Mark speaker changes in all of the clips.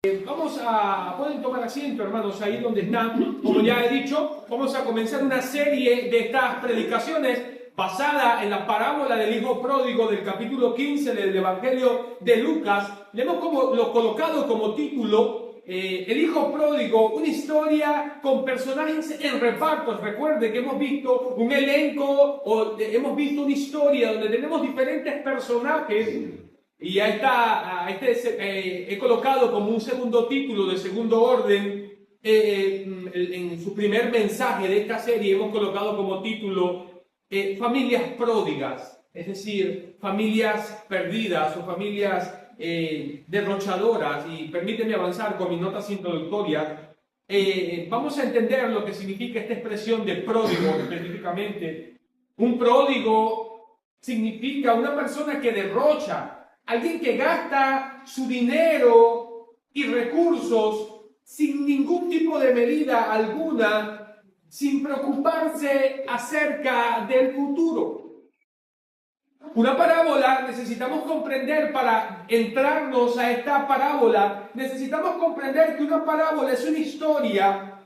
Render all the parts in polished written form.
Speaker 1: Pueden tomar asiento, hermanos, ahí donde están. Como ya he dicho, vamos a comenzar una serie de estas predicaciones basada en la parábola del hijo pródigo del capítulo 15 del Evangelio de Lucas. Le hemos colocado como título el hijo pródigo, una historia con personajes en repartos. Recuerde que hemos visto un elenco, hemos visto una historia donde tenemos diferentes personajes. Y ahí está, he colocado como un segundo título de segundo orden, en su primer mensaje de esta serie hemos colocado como título familias pródigas, es decir, familias perdidas o familias derrochadoras. Y permíteme avanzar con mis notas introductorias. Vamos a entender lo que significa esta expresión de pródigo específicamente. Un pródigo significa una persona que derrocha, alguien que gasta su dinero y recursos sin ningún tipo de medida alguna, sin preocuparse acerca del futuro. Una parábola, necesitamos comprender, para entrarnos a esta parábola, necesitamos comprender que una parábola es una historia,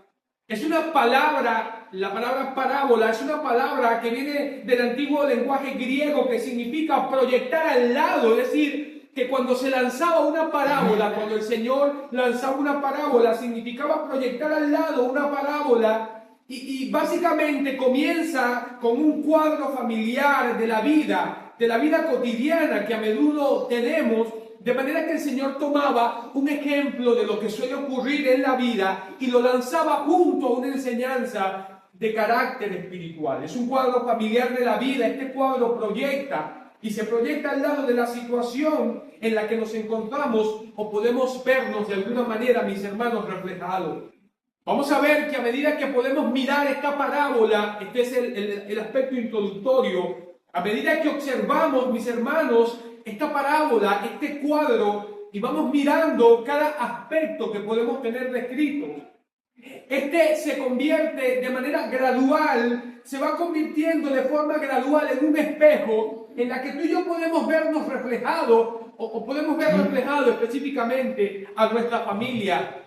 Speaker 1: es una palabra. La palabra parábola es una palabra que viene del antiguo lenguaje griego que significa proyectar al lado, es decir, que cuando se lanzaba una parábola, cuando el Señor lanzaba una parábola, significaba proyectar al lado una parábola y básicamente comienza con un cuadro familiar de la vida cotidiana que a menudo tenemos. De manera que el Señor tomaba un ejemplo de lo que suele ocurrir en la vida y lo lanzaba junto a una enseñanza de carácter espiritual. Es un cuadro familiar de la vida. Este cuadro proyecta y se proyecta al lado de la situación en la que nos encontramos o podemos vernos de alguna manera, mis hermanos, reflejados. Vamos a ver que a medida que podemos mirar esta parábola, este es el aspecto introductorio, a medida que observamos, mis hermanos, esta parábola, este cuadro, y vamos mirando cada aspecto que podemos tener descrito, este se convierte de manera gradual, se va convirtiendo de forma gradual en un espejo en la que tú y yo podemos vernos reflejados, o podemos ver reflejado específicamente a nuestra familia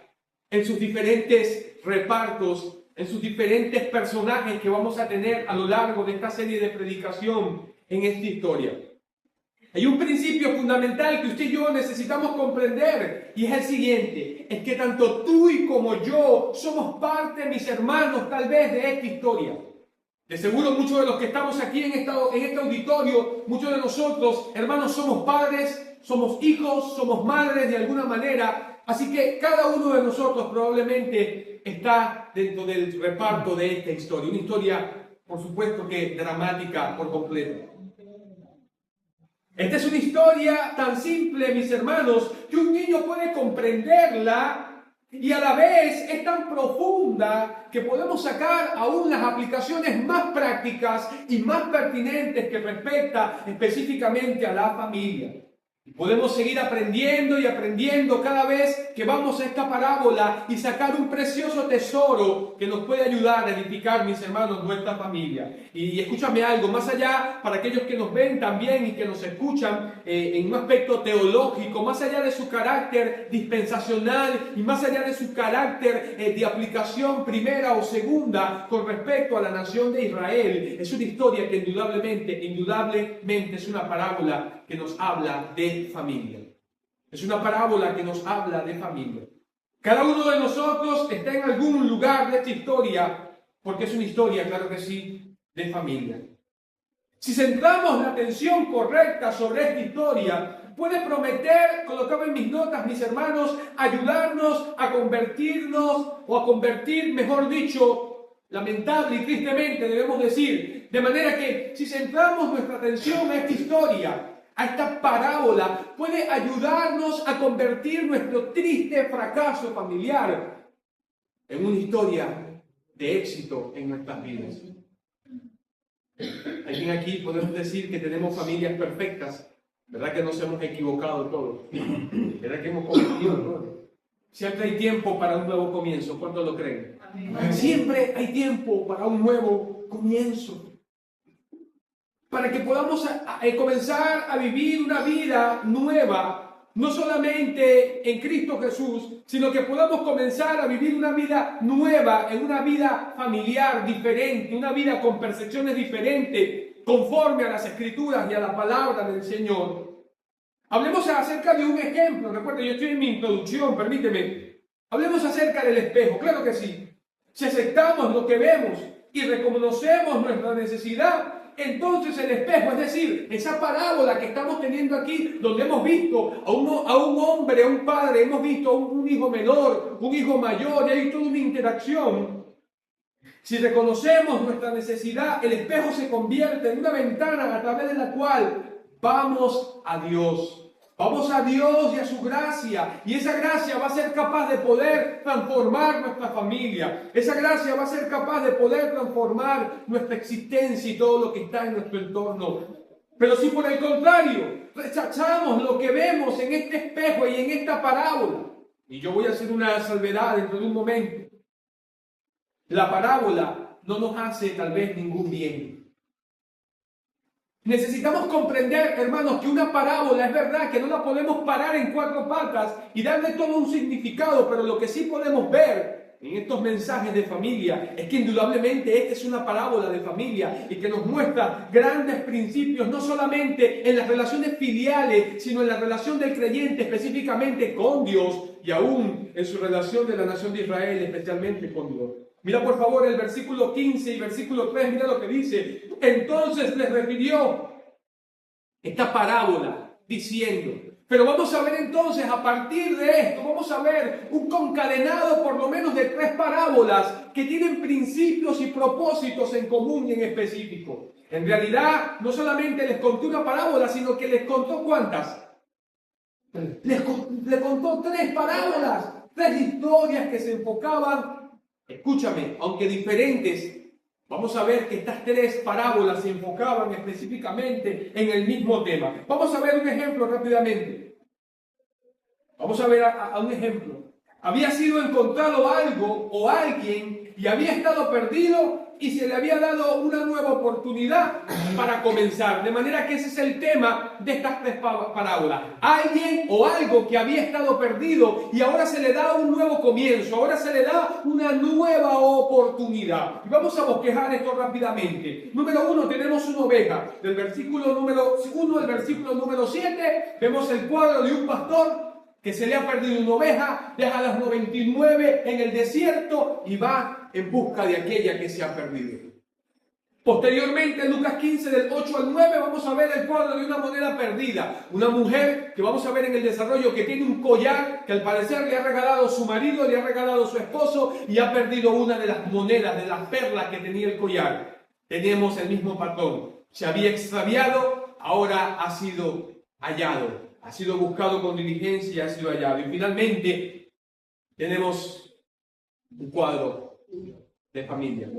Speaker 1: en sus diferentes repartos, en sus diferentes personajes que vamos a tener a lo largo de esta serie de predicación en esta historia. Hay un principio fundamental que usted y yo necesitamos comprender, y es el siguiente: es que tanto tú y como yo somos parte, mis hermanos, tal vez de esta historia. De seguro muchos de los que estamos aquí en este auditorio, muchos de nosotros, hermanos, somos padres, somos hijos, somos madres de alguna manera. Así que cada uno de nosotros probablemente está dentro del reparto de esta historia. Una historia, por supuesto, que dramática por completo. Esta es una historia tan simple, mis hermanos, que un niño puede comprenderla, y a la vez es tan profunda que podemos sacar aún las aplicaciones más prácticas y más pertinentes que respecta específicamente a la familia. Podemos seguir aprendiendo y aprendiendo cada vez que vamos a esta parábola y sacar un precioso tesoro que nos puede ayudar a edificar, mis hermanos, nuestra familia. Y escúchame algo, más allá, para aquellos que nos ven también y que nos escuchan en un aspecto teológico, más allá de su carácter dispensacional y más allá de su carácter de aplicación primera o segunda con respecto a la nación de Israel, es una historia que indudablemente es una parábola que nos habla de familia. Es una parábola que nos habla de familia. Cada uno de nosotros está en algún lugar de esta historia, porque es una historia, claro que sí, de familia. Si centramos la atención correcta sobre esta historia, puede prometer, colocaba en mis notas, mis hermanos, ayudarnos a convertirnos, o a convertir, mejor dicho, lamentable y tristemente debemos decir, de manera que si centramos nuestra atención a esta historia, a esta parábola, puede ayudarnos a convertir nuestro triste fracaso familiar en una historia de éxito en nuestras vidas. Alguien aquí podemos decir que tenemos familias perfectas, ¿verdad? Que nos hemos equivocado todos, ¿verdad? Que hemos cometido errores. Siempre hay tiempo para un nuevo comienzo. ¿Cuántos lo creen? Amén. Siempre hay tiempo para un nuevo comienzo. Para que podamos comenzar a vivir una vida nueva, no solamente en Cristo Jesús, sino que podamos comenzar a vivir una vida nueva, en una vida familiar diferente, una vida con percepciones diferentes, conforme a las Escrituras y a la palabra del Señor. Hablemos acerca de un ejemplo. Recuerda, yo estoy en mi introducción, permíteme. Hablemos acerca del espejo, claro que sí. Si aceptamos lo que vemos y reconocemos nuestra necesidad, entonces el espejo, es decir, esa parábola que estamos teniendo aquí, donde hemos visto a un hombre, a un padre, hemos visto a un hijo menor, un hijo mayor, y hay toda una interacción. Si reconocemos nuestra necesidad, el espejo se convierte en una ventana a través de la cual vamos a Dios. Vamos a Dios y a su gracia, y esa gracia va a ser capaz de poder transformar nuestra familia. Esa gracia va a ser capaz de poder transformar nuestra existencia y todo lo que está en nuestro entorno. Pero si por el contrario rechazamos lo que vemos en este espejo y en esta parábola, y yo voy a hacer una salvedad dentro de un momento, la parábola no nos hace tal vez ningún bien. Necesitamos comprender, hermanos, que una parábola es verdad que no la podemos parar en 4 patas y darle todo un significado, pero lo que sí podemos ver en estos mensajes de familia es que indudablemente esta es una parábola de familia y que nos muestra grandes principios, no solamente en las relaciones filiales, sino en la relación del creyente específicamente con Dios y aún en su relación de la nación de Israel especialmente con Dios. Mira por favor el versículo 15 y versículo 3, mira lo que dice. Entonces les refirió esta parábola diciendo, pero vamos a ver entonces a partir de esto, vamos a ver un concadenado por lo menos de 3 parábolas que tienen principios y propósitos en común y en específico. En realidad no solamente les contó una parábola, sino que les contó ¿cuántas? Les contó 3 parábolas, 3 historias que se enfocaban. Escúchame, aunque diferentes, vamos a ver que estas 3 parábolas se enfocaban específicamente en el mismo tema. Vamos a ver un ejemplo rápidamente. Vamos a ver a un ejemplo. Había sido encontrado algo o alguien y había estado perdido y se le había dado una nueva oportunidad para comenzar. De manera que ese es el tema de estas 3 parábolas. Alguien o algo que había estado perdido y ahora se le da un nuevo comienzo, ahora se le da una nueva oportunidad. Y vamos a bosquejar esto rápidamente. Número 1, tenemos una oveja. Del versículo número 1 al versículo número 7, vemos el cuadro de un pastor que se le ha perdido una oveja, deja las 99 en el desierto y va en busca de aquella que se ha perdido. Posteriormente, en Lucas 15, del 8 al 9, vamos a ver el cuadro de una moneda perdida. Una mujer que vamos a ver en el desarrollo que tiene un collar que al parecer le ha regalado su marido, le ha regalado su esposo y ha perdido una de las monedas, de las perlas que tenía el collar. Tenemos el mismo patrón. Se había extraviado, ahora ha sido hallado. Ha sido buscado con diligencia, ha sido hallado. Y finalmente tenemos un cuadro de familia.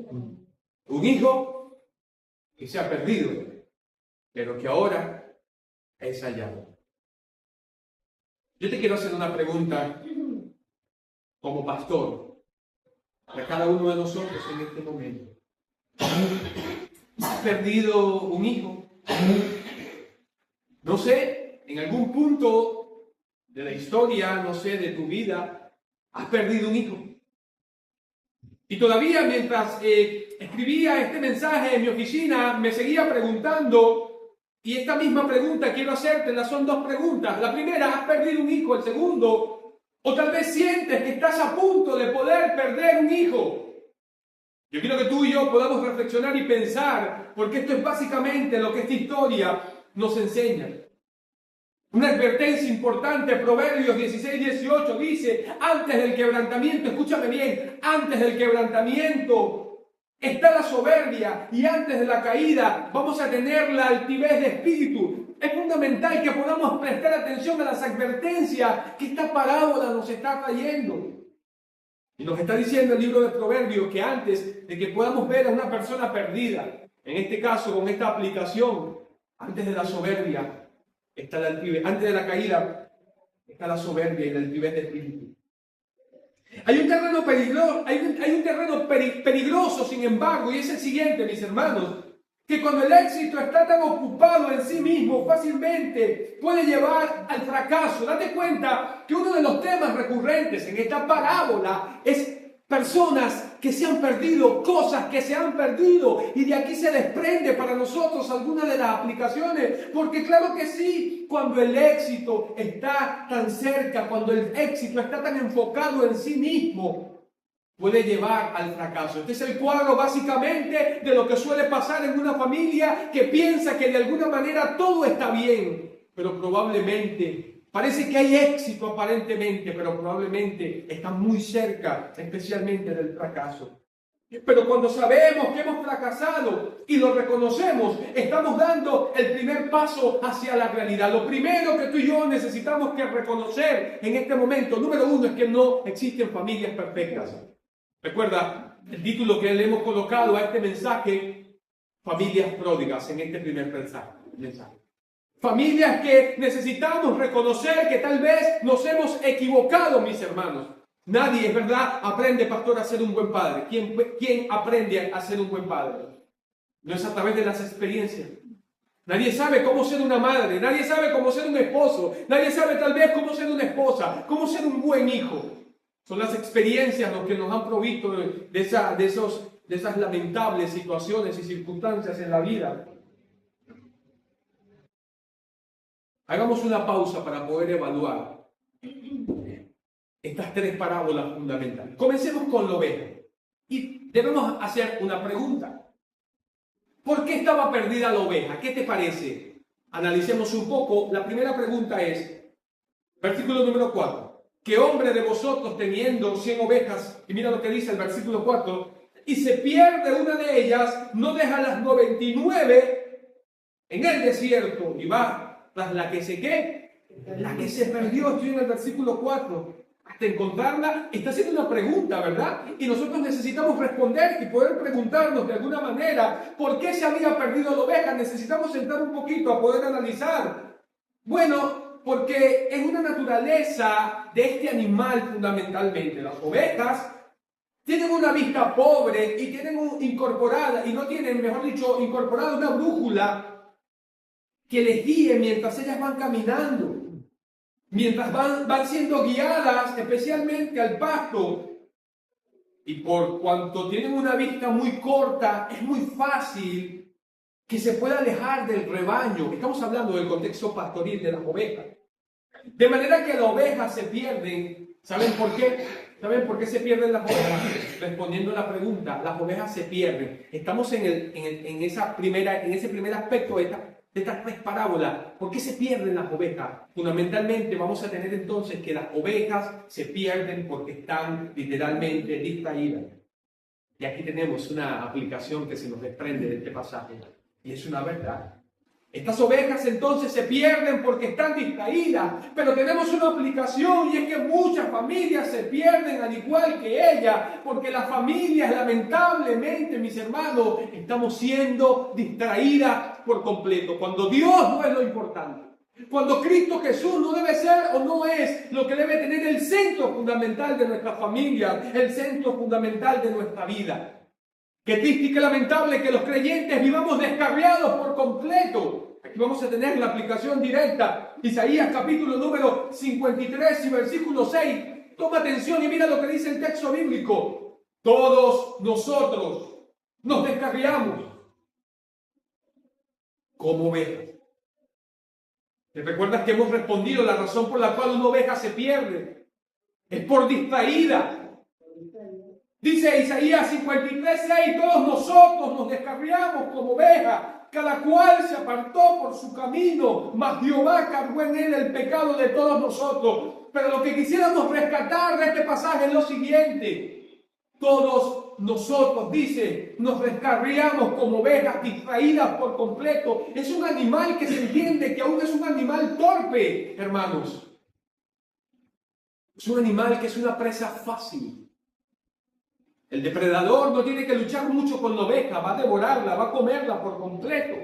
Speaker 1: Un hijo que se ha perdido, pero que ahora es hallado. Yo te quiero hacer una pregunta como pastor a cada uno de nosotros en este momento. ¿Has perdido un hijo? No sé. En algún punto de la historia, no sé, de tu vida, has perdido un hijo. Y todavía mientras escribía este mensaje en mi oficina, me seguía preguntando, y esta misma pregunta quiero hacértela, son 2 preguntas. La primera, ¿has perdido un hijo? El segundo, o tal vez sientes que estás a punto de poder perder un hijo. Yo quiero que tú y yo podamos reflexionar y pensar, porque esto es básicamente lo que esta historia nos enseña. Una advertencia importante, Proverbios 16-18 dice, antes del quebrantamiento, escúchame bien, antes del quebrantamiento está la soberbia y antes de la caída vamos a tener la altivez de espíritu. Es fundamental que podamos prestar atención a las advertencias que esta parábola nos está trayendo. Y nos está diciendo el libro de Proverbios que antes de que podamos ver a una persona perdida, en este caso con esta aplicación, antes de la soberbia, está la altivez. Antes de la caída está la soberbia y la altivez de espíritu. Hay un terreno peligroso, peligroso, sin embargo, y es el siguiente, mis hermanos. que cuando el éxito está tan ocupado en sí mismo, fácilmente puede llevar al fracaso. Date cuenta que uno de los temas recurrentes en esta parábola es personas que se han perdido, cosas que se han perdido, y de aquí se desprende para nosotros alguna de las aplicaciones, porque claro que sí, cuando el éxito está tan cerca, cuando el éxito está tan enfocado en sí mismo, puede llevar al fracaso. Este es el cuadro básicamente de lo que suele pasar en una familia que piensa que de alguna manera todo está bien, pero probablemente parece que hay éxito aparentemente, pero probablemente está muy cerca, especialmente del fracaso. Pero cuando sabemos que hemos fracasado y lo reconocemos, estamos dando el primer paso hacia la realidad. Lo primero que tú y yo necesitamos que reconocer en este momento, número uno, es que no existen familias perfectas. Recuerda el título que le hemos colocado a este mensaje: familias pródigas, en este primer mensaje. Familias que necesitamos reconocer que tal vez nos hemos equivocado, mis hermanos. Nadie, es verdad, aprende, pastor, a ser un buen padre. ¿Quién aprende a ser un buen padre? No es a través de las experiencias. Nadie sabe cómo ser una madre, nadie sabe cómo ser un esposo, nadie sabe tal vez cómo ser una esposa, cómo ser un buen hijo. Son las experiencias lo que nos han provisto de esas lamentables situaciones y circunstancias en la vida. Hagamos una pausa para poder evaluar estas tres parábolas fundamentales. Comencemos con la oveja. Y debemos hacer una pregunta. ¿Por qué estaba perdida la oveja? ¿Qué te parece? Analicemos un poco. La primera pregunta es, versículo número 4. ¿Qué hombre de vosotros teniendo 100 ovejas, y mira lo que dice el versículo 4, y se pierde una de ellas, no deja las 99 en el desierto y va tras la que se qué? La que se perdió, estoy en el versículo 4. Hasta encontrarla, está haciendo una pregunta, ¿verdad? Y nosotros necesitamos responder y poder preguntarnos de alguna manera por qué se había perdido la oveja. Necesitamos entrar un poquito a poder analizar. Bueno, porque es una naturaleza de este animal fundamentalmente. Las ovejas tienen una vista pobre y tienen incorporada, y no tienen, mejor dicho, incorporada una brújula que les guíe mientras ellas van caminando. Mientras van siendo guiadas especialmente al pasto, y por cuanto tienen una vista muy corta, es muy fácil que se pueda alejar del rebaño. Estamos hablando del contexto pastoril de las ovejas. De manera que las ovejas se pierden. ¿Saben por qué? ¿Saben por qué se pierden las ovejas? Respondiendo a la pregunta, las ovejas se pierden. Estamos en ese primer aspecto de estas tres parábolas. ¿Por qué se pierden las ovejas? Fundamentalmente vamos a tener entonces que las ovejas se pierden porque están literalmente distraídas. Y aquí tenemos una aplicación que se nos desprende de este pasaje. Y es una verdad. Estas ovejas entonces se pierden porque están distraídas, pero tenemos una aplicación, y es que muchas familias se pierden al igual que ella, porque las familias, lamentablemente, mis hermanos, estamos siendo distraídas por completo, cuando Dios no es lo importante, cuando Cristo Jesús no debe ser o no es lo que debe tener el centro fundamental de nuestra familia, el centro fundamental de nuestra vida. Qué triste y qué lamentable que los creyentes vivamos descarriados por completo. Aquí vamos a tener la aplicación directa. Isaías capítulo número 53 y versículo 6. Toma atención y mira lo que dice el texto bíblico. Todos nosotros nos descarriamos como ovejas. ¿Te recuerdas que hemos respondido la razón por la cual una oveja se pierde? Es por distraída. Dice Isaías 53:6, todos nosotros nos descarriamos como ovejas, cada cual se apartó por su camino, mas Jehová cargó en él el pecado de todos nosotros. Pero lo que quisiéramos rescatar de este pasaje es lo siguiente: todos nosotros, dice, nos descarriamos como ovejas distraídas por completo. Es un animal que se entiende que aún es un animal torpe, hermanos. Es un animal que es una presa fácil. El depredador no tiene que luchar mucho con la oveja, va a devorarla, va a comerla por completo.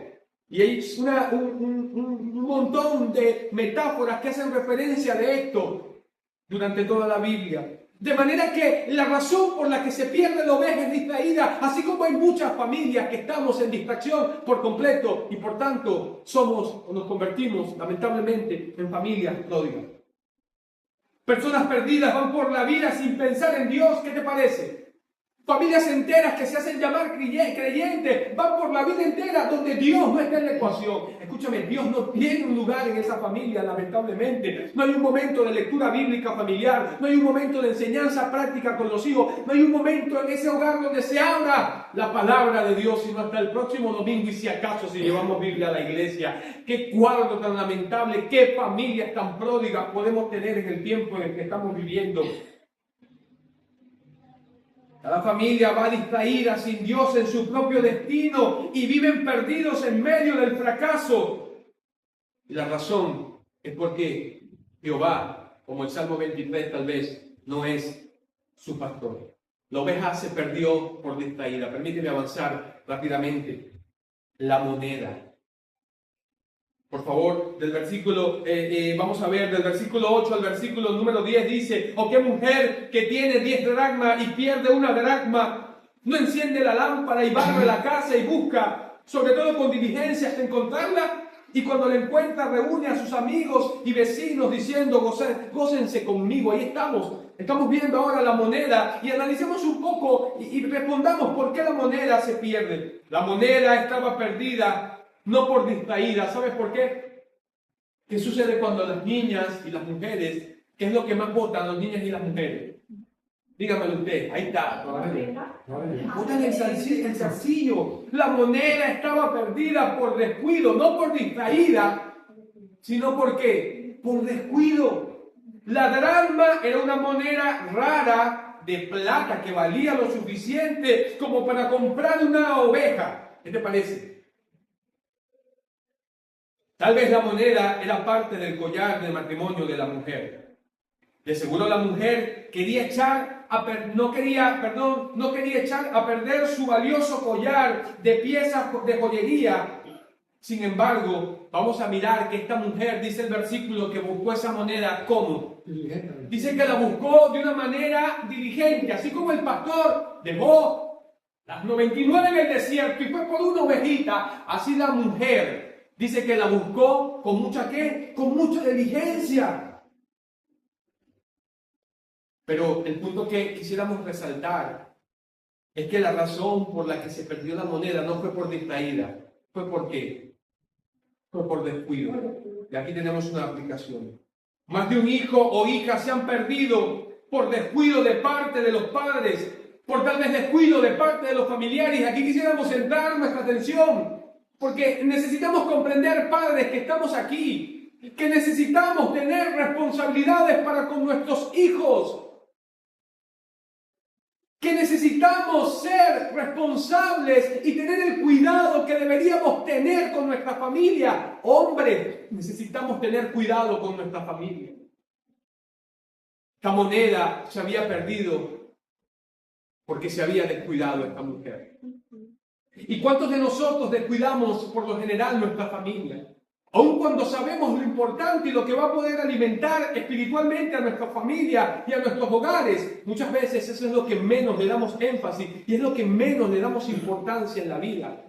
Speaker 1: Y hay un montón de metáforas que hacen referencia de esto durante toda la Biblia. De manera que la razón por la que se pierde la oveja es distraída, así como hay muchas familias que estamos en distracción por completo y por tanto somos o nos convertimos lamentablemente en familias pródigas. Personas perdidas van por la vida sin pensar en Dios. ¿Qué te parece? Familias enteras que se hacen llamar creyentes van por la vida entera donde Dios no está en la ecuación. Escúchame, Dios no tiene un lugar en esa familia, lamentablemente. No hay un momento de lectura bíblica familiar, no hay un momento de enseñanza práctica con los hijos, no hay un momento en ese hogar donde se abra la palabra de Dios, sino hasta el próximo domingo y si acaso si llevamos Biblia a la iglesia. Qué cuadro tan lamentable, qué familias tan pródigas podemos tener en el tiempo en el que estamos viviendo. Cada familia va distraída, sin Dios en su propio destino y viven perdidos en medio del fracaso. Y la razón es porque Jehová, como el Salmo 23 tal vez, no es su pastor. La oveja se perdió por distraída. Permíteme avanzar rápidamente. La moneda. Por favor, del versículo, vamos a ver, del versículo 8 al versículo número 10 dice: ¿O qué mujer que tiene 10 dracmas y pierde una dracma no enciende la lámpara y barre la casa y busca, sobre todo con diligencia, hasta encontrarla? Y cuando la encuentra, reúne a sus amigos y vecinos diciendo: gócense conmigo. Ahí estamos viendo ahora la moneda y analicemos un poco y respondamos por qué la moneda se pierde. La moneda estaba perdida. No por distraída. ¿Sabes por qué? ¿Qué sucede cuando las niñas y las mujeres, qué es lo que más votan los niños y las mujeres? Dígamelo usted. Ahí está. Votan el zarcillo. La moneda estaba perdida por descuido, no por distraída, sino ¿por qué? Por descuido. La dracma era una moneda rara de plata que valía lo suficiente como para comprar una oveja. ¿Qué te parece? Tal vez la moneda era parte del collar de matrimonio de la mujer. De seguro la mujer quería no quería echar a perder su valioso collar de piezas de joyería. Sin embargo, vamos a mirar que esta mujer, dice el versículo, que buscó esa moneda, ¿cómo? Dice que la buscó de una manera diligente, así como el pastor dejó las 99 en el desierto y fue por una ovejita, así la mujer dice que la buscó con mucha ¿qué? Con mucha diligencia. Pero el punto que quisiéramos resaltar es que la razón por la que se perdió la moneda no fue por distraída. ¿Fue por qué? Fue por descuido. Y aquí tenemos una aplicación. Más de un hijo o hija se han perdido por descuido de parte de los padres, por tal vez descuido de parte de los familiares. Aquí quisiéramos centrar nuestra atención. Porque necesitamos comprender, padres, que estamos aquí, que necesitamos tener responsabilidades para con nuestros hijos, que necesitamos ser responsables y tener el cuidado que deberíamos tener con nuestra familia. Hombres, necesitamos tener cuidado con nuestra familia. Esta moneda se había perdido porque se había descuidado esta mujer. ¿Y cuántos de nosotros descuidamos por lo general nuestra familia? Aun cuando sabemos lo importante y lo que va a poder alimentar espiritualmente a nuestra familia y a nuestros hogares, muchas veces eso es lo que menos le damos énfasis y es lo que menos le damos importancia en la vida.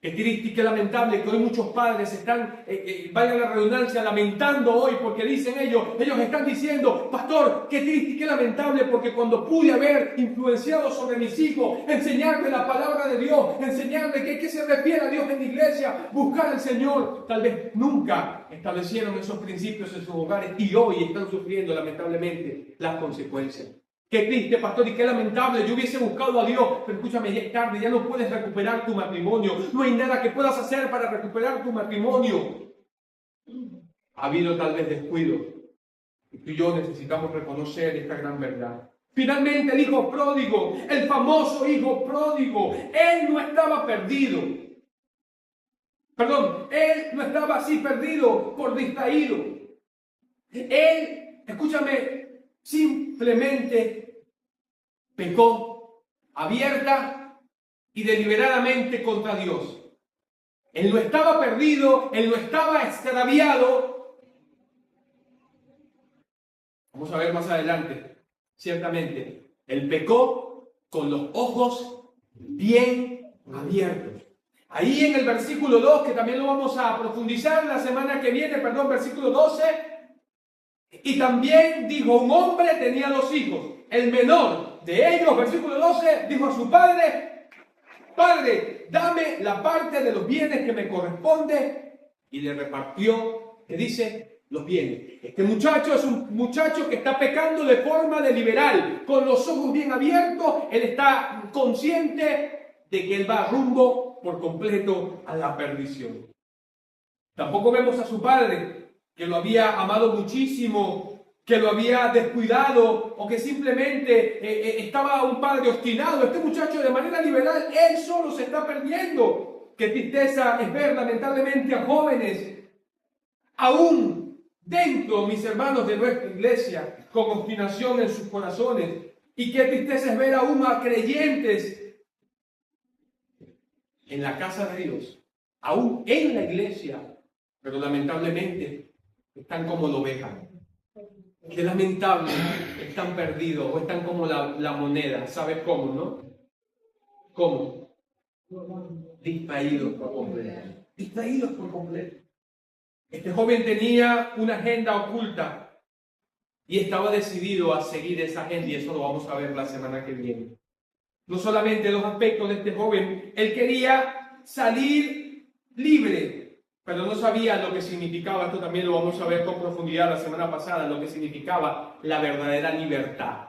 Speaker 1: Qué triste y qué lamentable que hoy muchos padres están, vaya la redundancia, lamentando hoy porque dicen ellos están diciendo: pastor, qué triste y qué lamentable porque cuando pude haber influenciado sobre mis hijos, enseñarles la palabra de Dios, enseñarles qué se refiere a Dios en la iglesia, buscar al Señor, tal vez nunca establecieron esos principios en sus hogares y hoy están sufriendo lamentablemente las consecuencias. Qué triste, pastor, y qué lamentable. Yo hubiese buscado a Dios, pero escúchame, ya es tarde, ya no puedes recuperar tu matrimonio. No hay nada que puedas hacer para recuperar tu matrimonio. Ha habido tal vez descuido. Y tú y yo necesitamos reconocer esta gran verdad. Finalmente, el hijo pródigo, el famoso hijo pródigo, él no estaba perdido. Él no estaba así perdido por distraído. Él, escúchame, simplemente pecó abierta y deliberadamente contra Dios. Él no estaba perdido, él no estaba extraviado. Vamos a ver más adelante ciertamente, él pecó con los ojos bien abiertos. Ahí en el versículo 2, que también lo vamos a profundizar la semana que viene, versículo 12, y también dijo, un hombre tenía 2 hijos. El menor de ellos, versículo 12, dijo a su padre, Padre, dame la parte de los bienes que me corresponde, y le repartió, que dice, los bienes. Este muchacho es un muchacho que está pecando de forma deliberal, con los ojos bien abiertos. Él está consciente de que él va rumbo por completo a la perdición. Tampoco vemos a su padre, que lo había amado muchísimo, que lo había descuidado, o que simplemente estaba un padre obstinado. Este muchacho, de manera liberal, él solo se está perdiendo. Qué tristeza es ver lamentablemente a jóvenes, aún dentro, mis hermanos, de nuestra iglesia, con obstinación en sus corazones. Y qué tristeza es ver aún a creyentes en la casa de Dios, aún en la iglesia, pero lamentablemente están como la oveja. Qué lamentable, están perdidos o están como la moneda. ¿Sabes cómo, no? ¿Cómo? Distraídos por completo. Distraídos por completo. Este joven tenía una agenda oculta y estaba decidido a seguir esa agenda, y eso lo vamos a ver la semana que viene. No solamente los aspectos de este joven, él quería salir libre, pero no sabía lo que significaba. Esto también lo vamos a ver con profundidad la semana pasada, lo que significaba la verdadera libertad.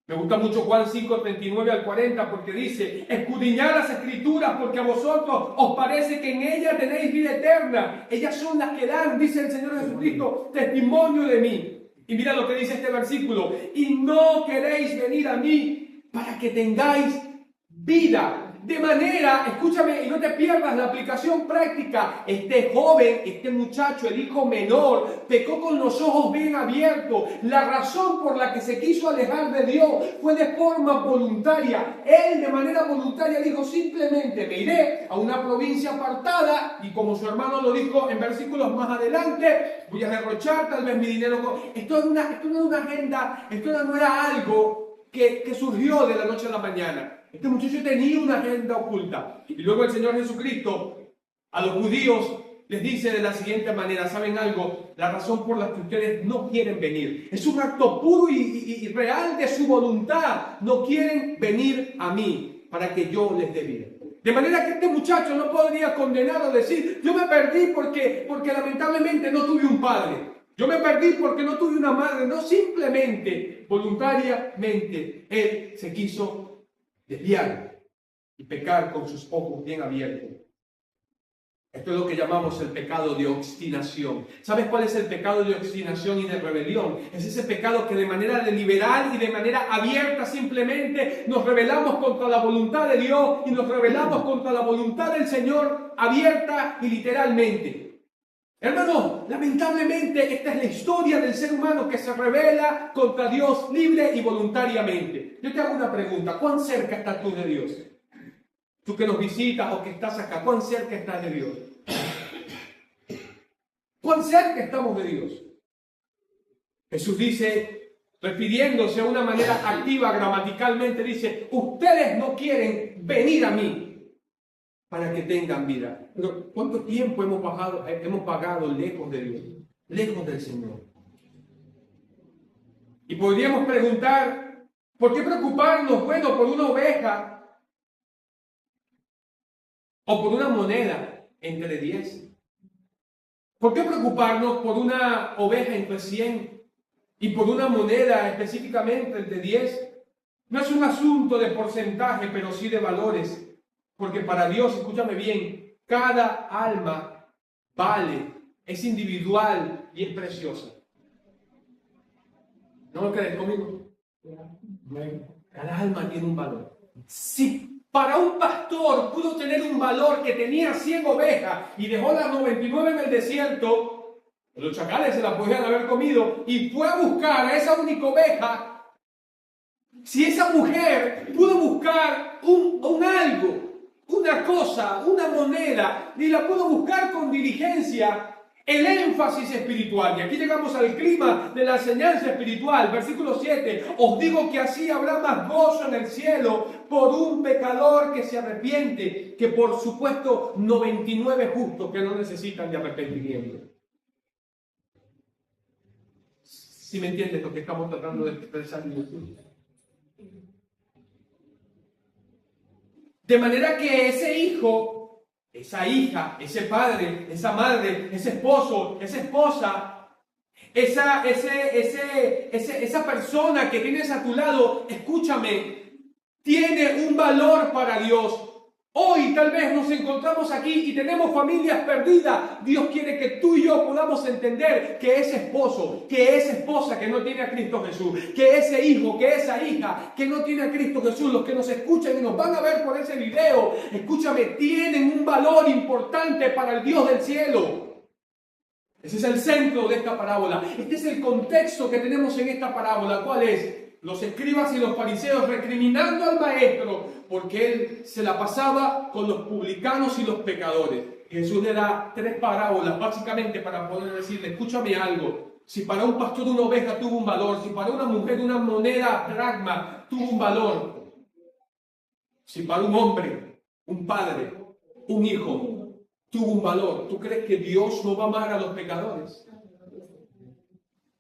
Speaker 1: Me gusta mucho Juan 5, 39 al 40, porque dice, escudriñad las escrituras, porque a vosotros os parece que en ellas tenéis vida eterna. Ellas son las que dan, dice el Señor Jesucristo, testimonio de mí. Y mira lo que dice este versículo, y no queréis venir a mí para que tengáis vida. De manera, escúchame y no te pierdas la aplicación práctica. Este joven, este muchacho, el hijo menor, pecó con los ojos bien abiertos. La razón por la que se quiso alejar de Dios fue de forma voluntaria. Él de manera voluntaria dijo, simplemente me iré a una provincia apartada, y como su hermano lo dijo en versículos más adelante, voy a derrochar tal vez mi dinero. Esto no es una agenda, esto no era algo que surgió de la noche a la mañana. Este muchacho tenía una agenda oculta. Y luego el Señor Jesucristo a los judíos les dice de la siguiente manera, ¿saben algo? La razón por la que ustedes no quieren venir es un acto puro y real de su voluntad. No quieren venir a mí para que yo les dé vida. De manera que este muchacho no podría condenar o decir, yo me perdí porque lamentablemente no tuve un padre. Yo me perdí porque no tuve una madre. No, simplemente, voluntariamente, él se quiso desviar y pecar con sus ojos bien abiertos. Esto es lo que llamamos el pecado de obstinación. ¿Sabes cuál es el pecado de obstinación y de rebelión? Es ese pecado que de manera deliberal y de manera abierta simplemente nos rebelamos contra la voluntad de Dios y nos rebelamos contra la voluntad del Señor abierta y literalmente. Hermano, lamentablemente esta es la historia del ser humano que se rebela contra Dios libre y voluntariamente. Yo te hago una pregunta, ¿cuán cerca estás tú de Dios? Tú que nos visitas o que estás acá, ¿cuán cerca estás de Dios? ¿Cuán cerca estamos de Dios? Jesús dice, refiriéndose a una manera activa gramaticalmente, dice, ustedes no quieren venir a mí para que tengan vida. Pero ¿cuánto tiempo hemos pagado lejos de Dios, lejos del Señor? Y podríamos preguntar, ¿por qué preocuparnos, bueno, por una oveja o por una moneda entre 10? ¿Por qué preocuparnos por una oveja entre 100 y por una moneda específicamente entre 10? No es un asunto de porcentaje, pero sí de valores. Porque para Dios, escúchame bien, cada alma vale, es individual y es preciosa. ¿No lo crees conmigo? Cada alma tiene un valor. Si para un pastor pudo tener un valor que tenía 100 ovejas y dejó las 99 en el desierto, los chacales se la podían haber comido y fue a buscar a esa única oveja. Si esa mujer pudo buscar un algo, una cosa, una moneda, y la pudo buscar con diligencia, el énfasis espiritual. Y aquí llegamos al clima de la enseñanza espiritual. Versículo 7. Os digo que así habrá más gozo en el cielo por un pecador que se arrepiente, que por supuesto 99 justos que no necesitan de arrepentimiento. ¿Sí me entiendes lo que estamos tratando de expresar? De manera que ese hijo, esa hija, ese padre, esa madre, ese esposo, esa esposa, esa persona que tienes a tu lado, escúchame, tiene un valor para Dios. Hoy tal vez nos encontramos aquí y tenemos familias perdidas. Dios quiere que tú y yo podamos entender que ese esposo, que esa esposa que no tiene a Cristo Jesús, que ese hijo, que esa hija que no tiene a Cristo Jesús, los que nos escuchan y nos van a ver por ese video, escúchame, tienen un valor importante para el Dios del cielo. Ese es el centro de esta parábola. Este es el contexto que tenemos en esta parábola. ¿Cuál es? Los escribas y los fariseos recriminando al maestro porque él se la pasaba con los publicanos y los pecadores. Jesús le da 3 parábolas básicamente para poder decirle, escúchame algo. Si para un pastor una oveja tuvo un valor, si para una mujer una moneda dracma tuvo un valor, si para un hombre, un padre, un hijo tuvo un valor, ¿tú crees que Dios no va a amar a los pecadores?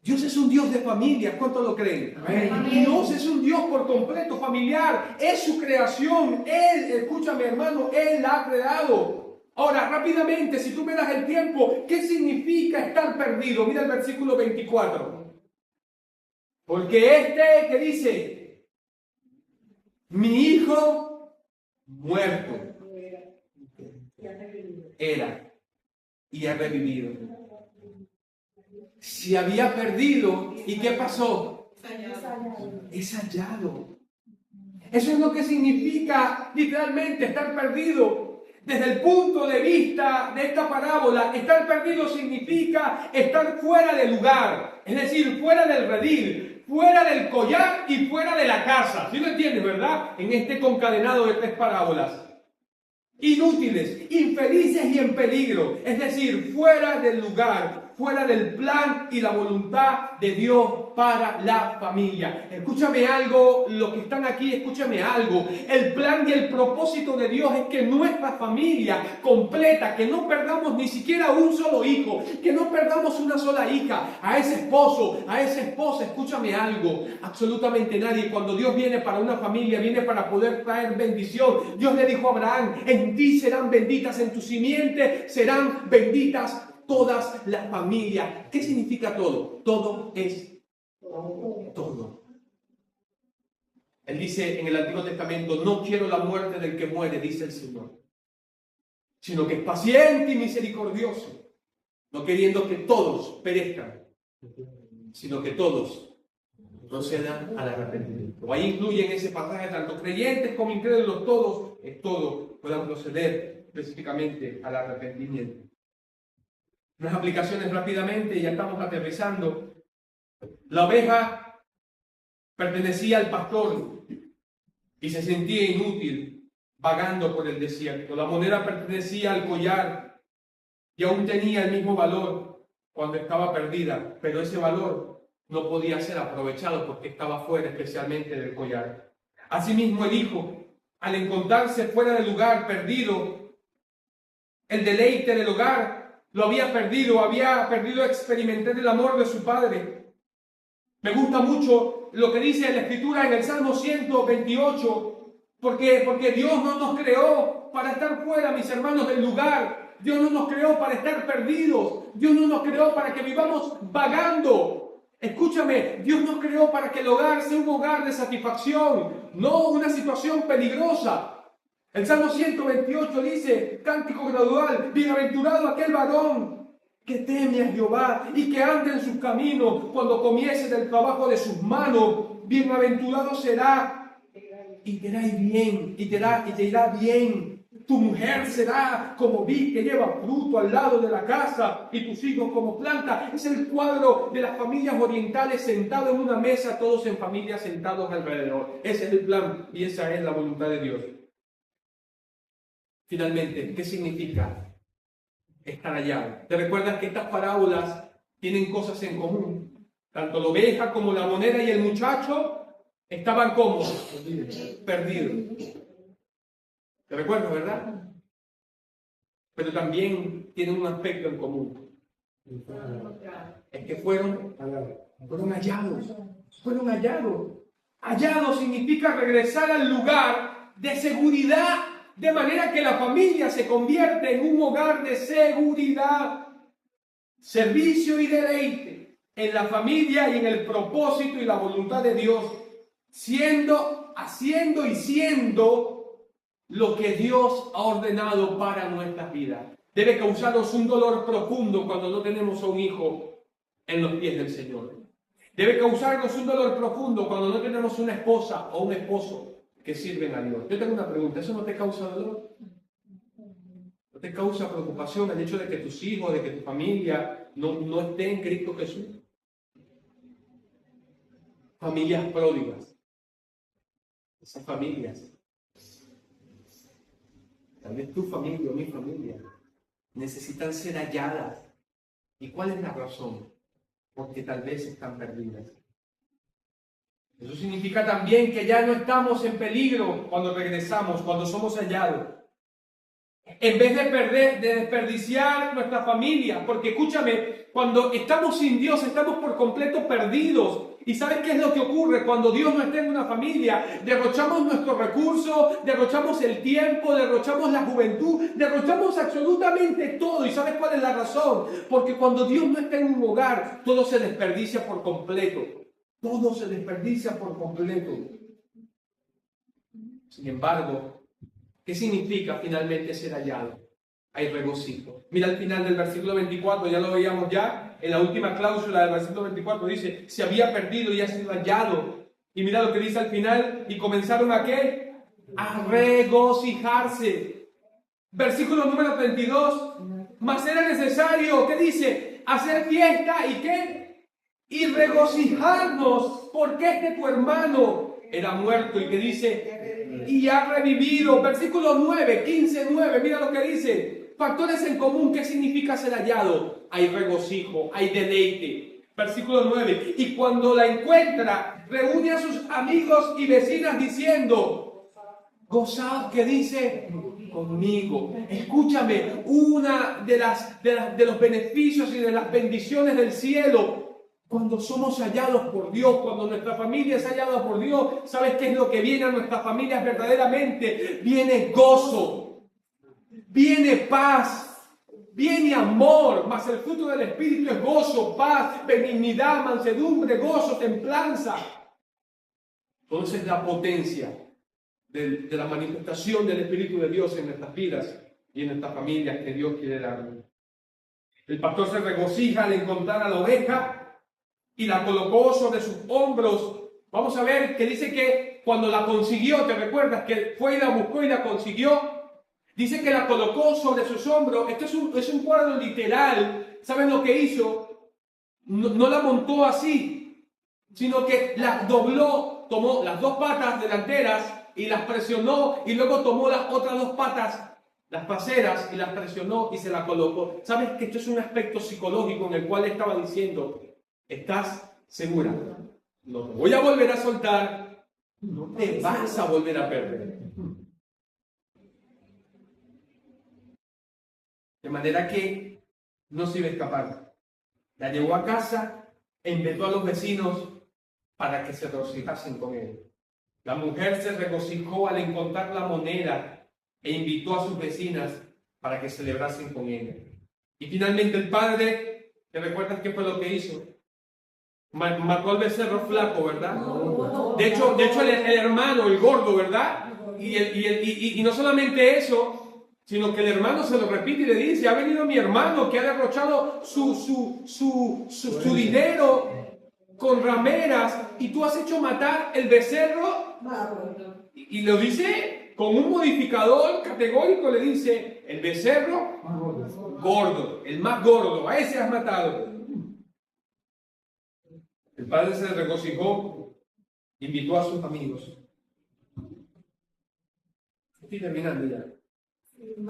Speaker 1: Dios es un Dios de familia, ¿cuánto lo creen? Amén. Dios es un Dios por completo familiar, es su creación, Él, escúchame hermano, Él la ha creado. Ahora, rápidamente, si tú me das el tiempo, ¿qué significa estar perdido? Mira el versículo 24. Porque que dice, mi hijo muerto era y ha revivido. Se había perdido, ¿y qué pasó? Es hallado. Eso es lo que significa literalmente estar perdido. Desde el punto de vista de esta parábola, estar perdido significa estar fuera del lugar, es decir, fuera del redil, fuera del collar y fuera de la casa. ¿Sí lo entiendes, verdad? En este concadenado de 3 parábolas. Inútiles, infelices y en peligro, es decir, fuera del lugar, fuera del plan y la voluntad de Dios para la familia. Escúchame algo, los que están aquí, escúchame algo. El plan y el propósito de Dios es que nuestra familia completa, que no perdamos ni siquiera un solo hijo, que no perdamos una sola hija, a ese esposo, a esa esposa, escúchame algo. Absolutamente nadie, cuando Dios viene para una familia, viene para poder traer bendición. Dios le dijo a Abraham, en ti serán benditas, en tu simiente serán benditas todas las familias. ¿Qué significa todo? Todo es todo. Él dice en el Antiguo Testamento, no quiero la muerte del que muere, dice el Señor, sino que es paciente y misericordioso, no queriendo que todos perezcan, sino que todos procedan al arrepentimiento. O ahí incluye en ese pasaje tanto creyentes como incrédulos, todos puedan proceder específicamente al arrepentimiento. Unas aplicaciones rápidamente, ya estamos aterrizando. La oveja pertenecía al pastor y se sentía inútil vagando por el desierto. La moneda pertenecía al collar y aún tenía el mismo valor cuando estaba perdida, pero ese valor no podía ser aprovechado porque estaba fuera especialmente del collar. Asimismo el hijo, al encontrarse fuera del lugar, perdido, el deleite del hogar, lo había perdido experimentar el amor de su padre. Me gusta mucho lo que dice la Escritura en el Salmo 128, porque Dios no nos creó para estar fuera, mis hermanos, del lugar. Dios no nos creó para estar perdidos. Dios no nos creó para que vivamos vagando. Escúchame, Dios nos creó para que el hogar sea un hogar de satisfacción, no una situación peligrosa. El Salmo 128 dice, cántico gradual, bienaventurado aquel varón que teme a Jehová y que ande en sus caminos cuando comience del trabajo de sus manos. Bienaventurado será y te irá bien. Tu mujer será como vid que lleva fruto al lado de la casa y tus hijos como planta. Es el cuadro de las familias orientales sentados en una mesa, todos en familias sentados alrededor. Ese es el plan y esa es la voluntad de Dios. Finalmente, ¿qué significa estar hallado. ¿Te recuerdas que estas parábolas tienen cosas en común? Tanto la oveja como la moneda y el muchacho estaban como perdidos. ¿Te recuerdas, verdad? Pero también tienen un aspecto en común. Es que fueron hallados. Fueron hallados. Hallado significa regresar al lugar de seguridad, de manera que la familia se convierte en un hogar de seguridad, servicio y deleite en la familia y en el propósito y la voluntad de Dios, haciendo y siendo lo que Dios ha ordenado para nuestras vidas. Debe causarnos un dolor profundo cuando no tenemos a un hijo en los pies del Señor. Debe causarnos un dolor profundo cuando no tenemos una esposa o un esposo que sirven a Dios. Yo tengo una pregunta, ¿eso no te causa dolor? ¿No te causa preocupación el hecho de que tus hijos, de que tu familia no esté en Cristo Jesús? Familias pródigas. Esas familias, tal vez tu familia o mi familia, necesitan ser halladas. ¿Y cuál es la razón? Porque tal vez están perdidas. Eso significa también que ya no estamos en peligro cuando regresamos, cuando somos hallados. En vez de desperdiciar nuestra familia, porque escúchame, cuando estamos sin Dios estamos por completo perdidos. ¿Y sabes qué es lo que ocurre cuando Dios no está en una familia? Derrochamos nuestros recursos, derrochamos el tiempo, derrochamos la juventud, derrochamos absolutamente todo. ¿Y sabes cuál es la razón? Porque cuando Dios no está en un hogar, todo se desperdicia por completo. Todo se desperdicia por completo. Sin embargo, ¿qué significa finalmente ser hallado? Hay regocijo. Mira al final del versículo 24, ya lo veíamos ya, en la última cláusula del versículo 24 dice, se había perdido y ha sido hallado. Y mira lo que dice al final, y comenzaron ¿a qué? A regocijarse. Versículo número 32, mas era necesario, ¿qué dice? Hacer fiesta y ¿qué? Y regocijarnos, porque este tu hermano era muerto y que dice, y ha revivido. Versículo 9, 15, 9, mira lo que dice. Factores en común, ¿qué significa ser hallado? Hay regocijo, hay deleite. Versículo 9, y cuando la encuentra, reúne a sus amigos y vecinas diciendo, gozad, ¿qué dice? Conmigo. Escúchame, una de los beneficios y de las bendiciones del cielo, cuando somos hallados por Dios, cuando nuestra familia es hallada por Dios, ¿sabes qué es lo que viene a nuestras familias verdaderamente? Viene gozo, viene paz, viene amor, mas el fruto del Espíritu es gozo, paz, benignidad, mansedumbre, gozo, templanza. Entonces la potencia de la manifestación del Espíritu de Dios en nuestras vidas y en nuestras familias que Dios quiere darnos. El pastor se regocija al encontrar a la oveja y la colocó sobre sus hombros. Vamos a ver que dice que cuando la consiguió, ¿te recuerdas? Que fue y la buscó y la consiguió. Dice que la colocó sobre sus hombros. Esto es un cuadro literal. ¿Saben lo que hizo? No la montó así, sino que la dobló, tomó las dos patas delanteras y las presionó, y luego tomó las otras dos patas, las traseras, y las presionó y se la colocó. ¿Sabes que esto es un aspecto psicológico en el cual estaba diciendo, ¿estás segura? No te voy a volver a soltar, no te vas a volver a perder. De manera que no se iba a escapar. La llevó a casa e invitó a los vecinos para que se regocijasen con él. La mujer se regocijó al encontrar la moneda e invitó a sus vecinas para que celebrasen con ella. Y finalmente el padre, ¿te recuerdas qué fue lo que hizo? Mató al becerro flaco, ¿verdad? De hecho el hermano, el gordo, ¿verdad? Y no solamente eso, sino que el hermano se lo repite y le dice, ha venido mi hermano que ha derrochado su dinero con rameras y tú has hecho matar el becerro. Y lo dice con un modificador categórico, le dice, el becerro gordo, el más gordo, a ese has matado. El padre se regocijó, invitó a sus amigos. Estoy terminando ya.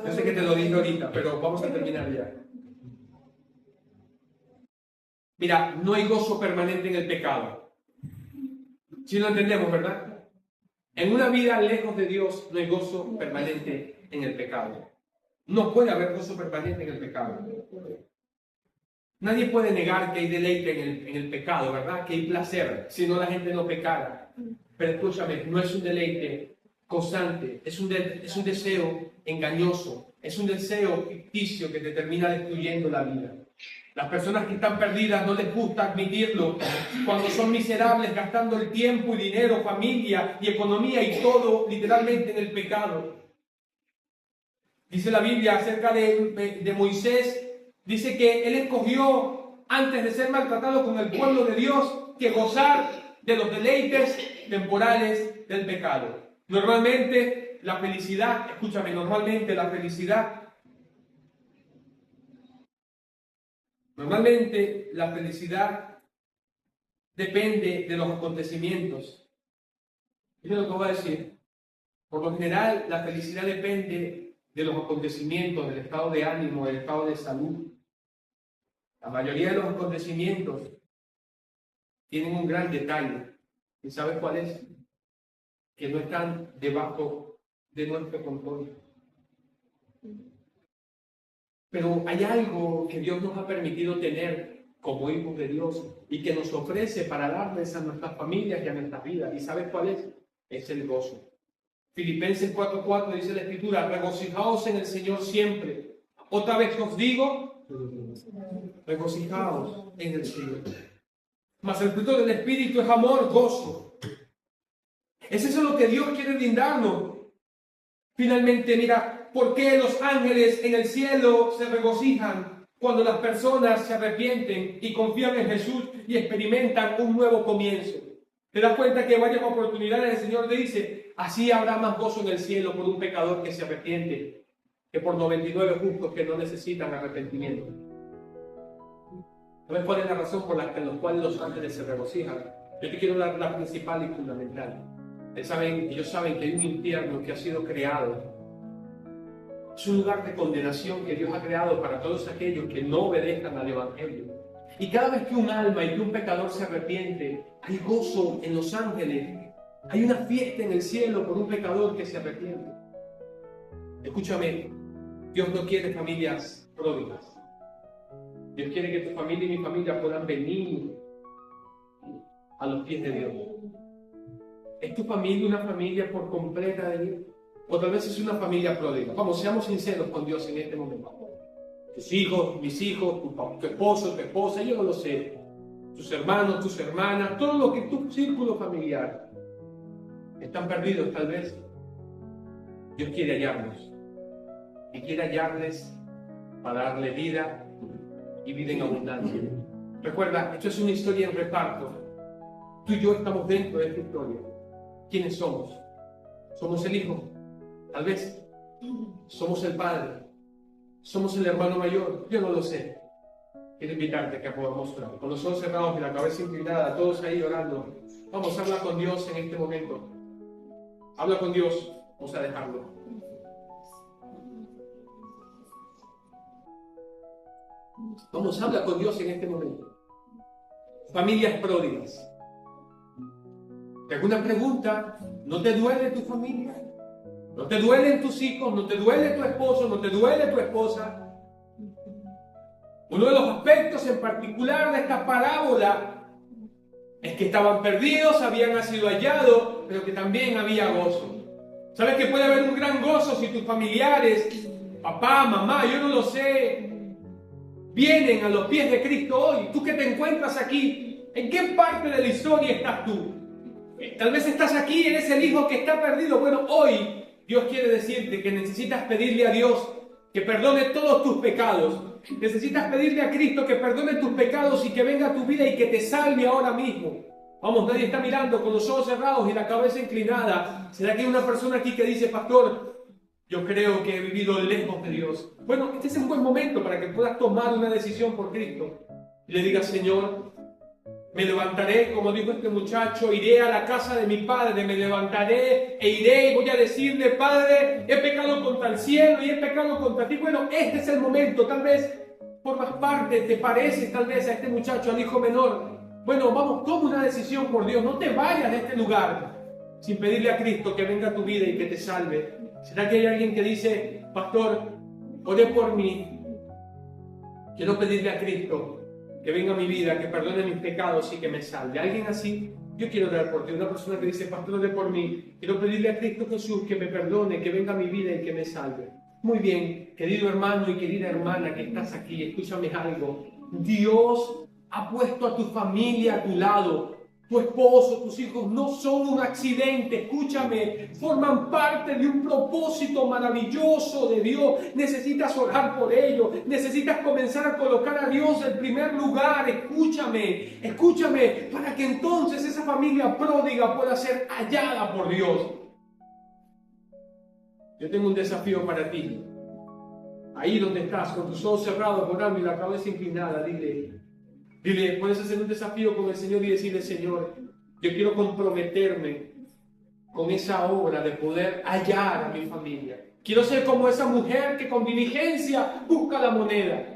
Speaker 1: Yo sé que te lo dije ahorita, pero vamos a terminar ya. Mira, no hay gozo permanente en el pecado. Si lo entendemos, ¿verdad? En una vida lejos de Dios no hay gozo permanente en el pecado. No puede haber gozo permanente en el pecado. Nadie puede negar que hay deleite en el pecado, ¿verdad? Que hay placer, si no la gente no pecara. Pero escúchame, no es un deleite constante, es un deseo engañoso, es un deseo ficticio que te termina destruyendo la vida. Las personas que están perdidas no les gusta admitirlo cuando son miserables gastando el tiempo y dinero, familia y economía y todo literalmente en el pecado. Dice la Biblia acerca de Moisés, dice que él escogió antes de ser maltratado con el pueblo de Dios que gozar de los deleites temporales del pecado. Normalmente la felicidad, escúchame, normalmente la felicidad depende de los acontecimientos. Eso es lo que voy a decir. Por lo general, la felicidad depende de los acontecimientos, del estado de ánimo, del estado de salud. La mayoría de los acontecimientos tienen un gran detalle. ¿Y sabes cuál es? Que no están debajo de nuestro control. Pero hay algo que Dios nos ha permitido tener como hijos de Dios y que nos ofrece para darles a nuestras familias y a nuestras vidas. ¿Y sabes cuál es? Es el gozo. Filipenses 4:4 dice la Escritura: regocijaos en el Señor siempre. Otra vez os digo, regocijaos en el Señor. Mas el fruto del Espíritu es amor, gozo. Es eso lo que Dios quiere brindarnos. Finalmente, mira, ¿por qué los ángeles en el cielo se regocijan cuando las personas se arrepienten y confían en Jesús y experimentan un nuevo comienzo? ¿Te das cuenta que en varias oportunidades el Señor dice: así habrá más gozo en el cielo por un pecador que se arrepiente que por 99 justos que no necesitan arrepentimiento? ¿Sabes cuál es la razón por la que los ángeles se regocijan? Yo te quiero dar la principal y fundamental. Ellos saben que hay un infierno que ha sido creado. Es un lugar de condenación que Dios ha creado para todos aquellos que no obedezcan al Evangelio. Y cada vez que un alma y que un pecador se arrepiente, hay gozo en los ángeles. Hay una fiesta en el cielo por un pecador que se arrepiente. Escúchame, Dios no quiere familias pródigas. Dios quiere que tu familia y mi familia puedan venir a los pies de Dios. ¿Es tu familia una familia por completa de Dios? O tal vez es una familia pródiga. Vamos, seamos sinceros con Dios en este momento. Tus hijos, mis hijos, tu esposo, tu esposa, yo no lo sé. Tus hermanos, tus hermanas, todo lo que tu círculo familiar están perdidos tal vez. Dios quiere hallarlos. Y quiere hallarles para darle vida y vida en abundancia. Recuerda, esto es una historia en reparto. Tú y yo estamos dentro de esta historia. ¿Quiénes somos? Somos el hijo, tal vez. Somos el padre. Somos el hermano mayor. Yo no lo sé. Quiero invitarte a que podamos orar. Con los ojos cerrados y la cabeza inclinada, todos ahí orando. Vamos a hablar con Dios en este momento. Habla con Dios. Vamos a dejarlo. Vamos a hablar con Dios en este momento. Familias pródigas. ¿Alguna pregunta? ¿No te duele tu familia? ¿No te duelen tus hijos? ¿No te duele tu esposo? ¿No te duele tu esposa? Uno de los aspectos en particular de esta parábola es que estaban perdidos, habían sido hallados, pero que también había gozo. ¿Sabes que puede haber un gran gozo si tus familiares, papá, mamá, yo no lo sé, vienen a los pies de Cristo hoy? Tú que te encuentras aquí, ¿en qué parte de la historia estás tú? Tal vez estás aquí, eres el hijo que está perdido. Bueno, hoy Dios quiere decirte que necesitas pedirle a Dios que perdone todos tus pecados. Necesitas pedirle a Cristo que perdone tus pecados y que venga a tu vida y que te salve ahora mismo. Vamos, nadie está mirando con los ojos cerrados y la cabeza inclinada. ¿Será que hay una persona aquí que dice: pastor, yo creo que he vivido lejos de Dios? Bueno, este es un buen momento para que puedas tomar una decisión por Cristo. Y le digas: Señor, Me levantaré, como dijo este muchacho, iré a la casa de mi padre, me levantaré e iré y voy a decirle, Padre, he pecado contra el cielo y he pecado contra ti. Bueno, este es el momento, tal vez formas parte, te pareces tal vez a este muchacho, al hijo menor. Bueno, vamos, toma una decisión por Dios, no te vayas de este lugar sin pedirle a Cristo que venga a tu vida y que te salve. ¿Será que hay alguien que dice, pastor, ore por mí? Quiero pedirle a Cristo que venga a mi vida, que perdone mis pecados y que me salve. ¿Alguien así? Yo quiero orar por ti. Una persona que dice, pastor, ore por mí. Quiero pedirle a Cristo Jesús que me perdone, que venga a mi vida y que me salve. Muy bien, querido hermano y querida hermana que estás aquí, escúchame algo. Dios ha puesto a tu familia a tu lado. Tu esposo, tus hijos no son un accidente, escúchame, forman parte de un propósito maravilloso de Dios. Necesitas orar por ellos, necesitas comenzar a colocar a Dios en primer lugar. Escúchame, para que entonces esa familia pródiga pueda ser hallada por Dios. Yo tengo un desafío para ti. Ahí donde estás, con tus ojos cerrados, orando y la cabeza inclinada, dile, puedes hacer un desafío con el Señor y decirle, Señor, yo quiero comprometerme con esa obra de poder hallar a mi familia. Quiero ser como esa mujer que con diligencia busca la moneda.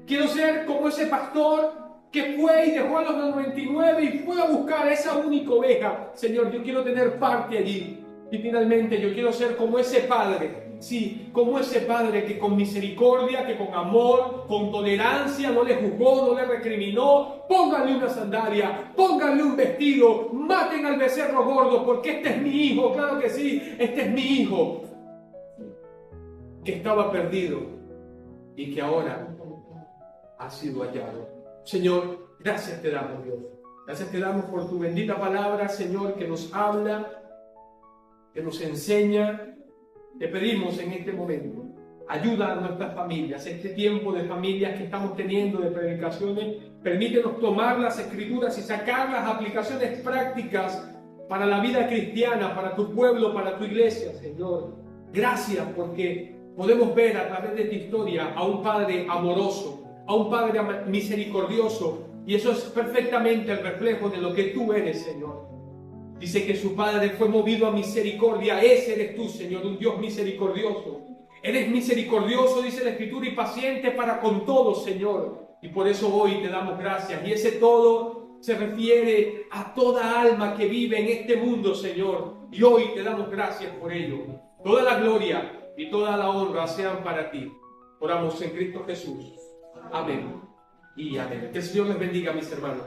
Speaker 1: Quiero ser como ese pastor que fue y dejó a los 99 y fue a buscar a esa única oveja. Señor, yo quiero tener parte allí. Y finalmente yo quiero ser como ese padre, sí, como ese padre que con misericordia, que con amor, con tolerancia, no le juzgó, no le recriminó. Pónganle una sandalia, pónganle un vestido, maten al becerro gordo, porque este es mi hijo, claro que sí, este es mi hijo, que estaba perdido y que ahora ha sido hallado. Señor, gracias te damos, Dios. Gracias te damos por tu bendita palabra, Señor, que nos habla, que nos enseña. Te pedimos en este momento, ayuda a nuestras familias, este tiempo de familias que estamos teniendo, de predicaciones, permítenos tomar las Escrituras y sacar las aplicaciones prácticas para la vida cristiana, para tu pueblo, para tu iglesia, Señor. Gracias porque podemos ver a través de esta historia a un Padre amoroso, a un Padre misericordioso, y eso es perfectamente el reflejo de lo que tú eres, Señor. Dice que su Padre fue movido a misericordia. Ese eres tú, Señor, un Dios misericordioso. Eres misericordioso, dice la Escritura, y paciente para con todos, Señor. Y por eso hoy te damos gracias. Y ese todo se refiere a toda alma que vive en este mundo, Señor. Y hoy te damos gracias por ello. Toda la gloria y toda la honra sean para ti. Oramos en Cristo Jesús. Amén y amén. Que el Señor les bendiga, mis hermanos.